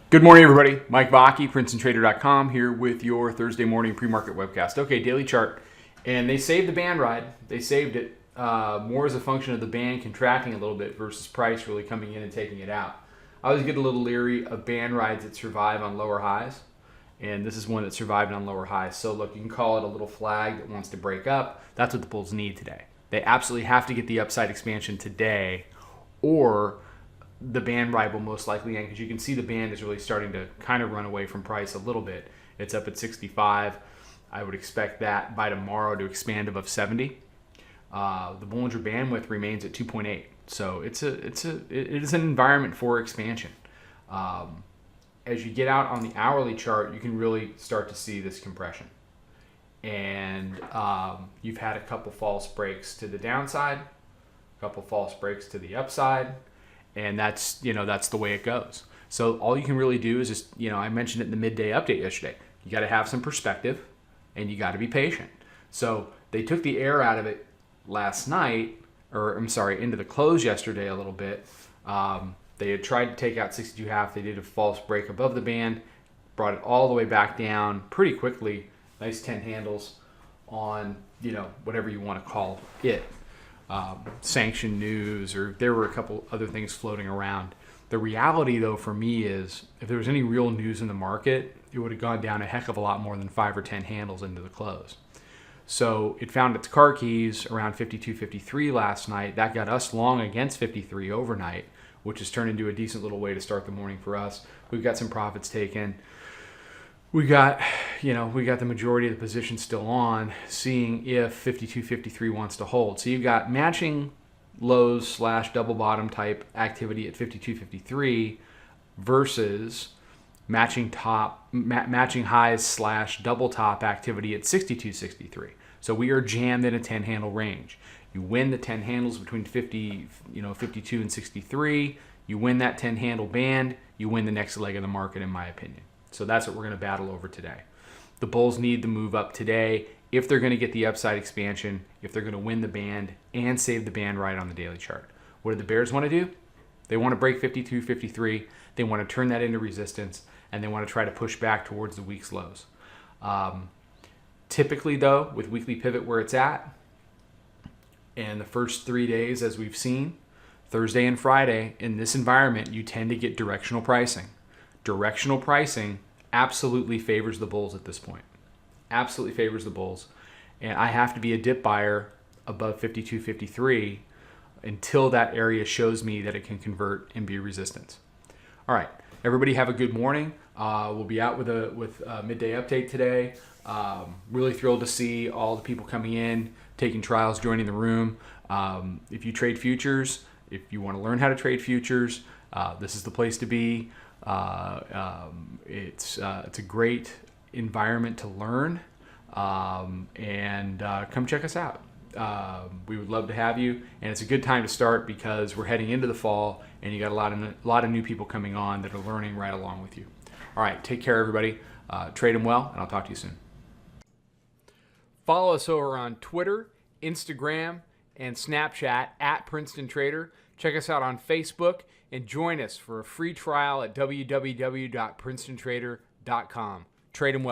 Good morning, everybody. Mike Vacchi, Princetontrader.com, here with your Thursday morning pre-market webcast. Okay, daily chart. And they saved the band ride. They saved it more as a function of the band contracting a little bit versus price really coming in and taking it out. I always get a little leery of band rides that survive on lower highs. And this is one that survived on lower highs. So look, you can call it a little flag that wants to break up. That's what the bulls need today. They absolutely have to get the upside expansion today, or the band ride will most likely end, because you can see the band is really starting to kind of run away from price a little bit. It's up at 65. I would expect that by tomorrow to expand above 70. The Bollinger Bandwidth remains at 2.8. So it is an environment for expansion. As you get out on the hourly chart, you can really start to see this compression. And you've had a couple false breaks to the downside, a couple false breaks to the upside. And that's the way it goes. So all you can really do is just, I mentioned it in the midday update yesterday. You got to have some perspective and you got to be patient. So they took the air out of it last night, into the close yesterday a little bit. They had tried to take out 62.5. They did a false break above the band, brought it all the way back down pretty quickly. Nice 10 handles on, whatever you want to call it. Sanction news, or there were a couple other things floating around. The reality, though, for me is if there was any real news in the market, it would have gone down a heck of a lot more than 5 or 10 handles into the close. So it found its car keys around 52.53 last night. That got us long against 53 overnight, which has turned into a decent little way to start the morning for us. We've got some profits taken. We got the majority of the position still on, seeing if 52.53 wants to hold. So you've got matching lows / double bottom type activity at 52.53 versus matching highs / double top activity at 62.63. So we are jammed in a 10 handle range. You win the 10 handles between 52 and 63. You win that 10 handle band. You win the next leg of the market, in my opinion. So that's what we're going to battle over today. The bulls need to move up today if they're going to get the upside expansion, if they're going to win the band and save the band right on the daily chart. What do the bears want to do? They want to break 52.53. They want to turn that into resistance, and they want to try to push back towards the week's lows. Typically, though, with weekly pivot where it's at, and the first 3 days, as we've seen, Thursday and Friday, in this environment, you tend to get directional pricing. Directional pricing absolutely favors the bulls at this point. Absolutely favors the bulls. And I have to be a dip buyer above 52.53 until that area shows me that it can convert and be resistance. All right, everybody have a good morning. We'll be out with a midday update today. Really thrilled to see all the people coming in, taking trials, joining the room. If you trade futures, if you want to learn how to trade futures, this is the place to be. It's a great environment to learn, and come check us out. We would love to have you, and it's a good time to start because we're heading into the fall, and you got a lot of new people coming on that are learning right along with you. All right, take care, everybody. Trade them well, and I'll talk to you soon. Follow us over on Twitter, Instagram, and Snapchat at Princeton Trader. Check us out on Facebook and join us for a free trial at www.princetontrader.com. Trade them well.